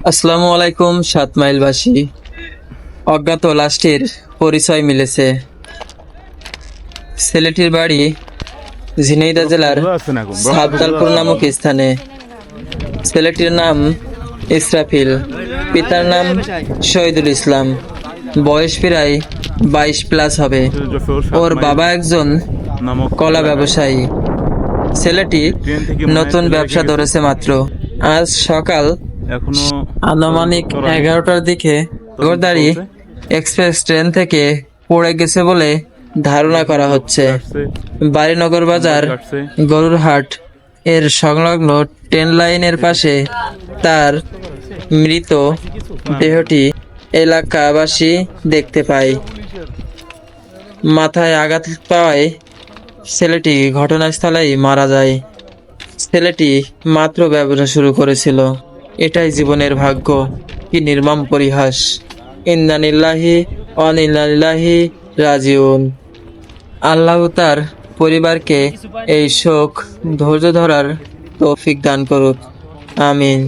আসসালামু আলাইকুম। 7 মাইলবাসী অজ্ঞাত লাশটির পরিচয় মিলেছে। ছেলেটির বাড়ি ঝিনাইদহ জেলার সাবদালপুর নামক স্থানে। ছেলেটির নাম ইসরাফিল, পিতার নাম শহীদুল ইসলাম। বয়স প্রায় 22+ হবে। ওর বাবা একজন কলা ব্যবসায়ী। ছেলেটি নতুন ব্যবসা ধরেছে মাত্র। আজ সকাল এখনো আনুমানিক 11টার দিকে গোদারি এক্সপ্রেস ট্রেন থেকে পড়ে গেছে বলে ধারণা করা হচ্ছে। বাড়িনগর বাজার গরুর হাট এর সংলগ্ন ট্রেন লাইনের পাশে তার মৃত দেহটি এলাকাবাসী দেখতে পায়। মাথায় আঘাত পাওয়ায় ছেলেটি ঘটনাস্থলেই মারা যায়। ছেলেটি মাত্র ব্যবসা শুরু করেছিল। এটাই জীবনের ভাগ্য, কি নির্মম পরিহাস। ইন্না লিল্লাহি ওয়া ইন্না ইলাইহি রাজিউন। আল্লাহ তার পরিবারকে এই শোক ধৈর্য ধরার তৌফিক দান করুক, আমিন।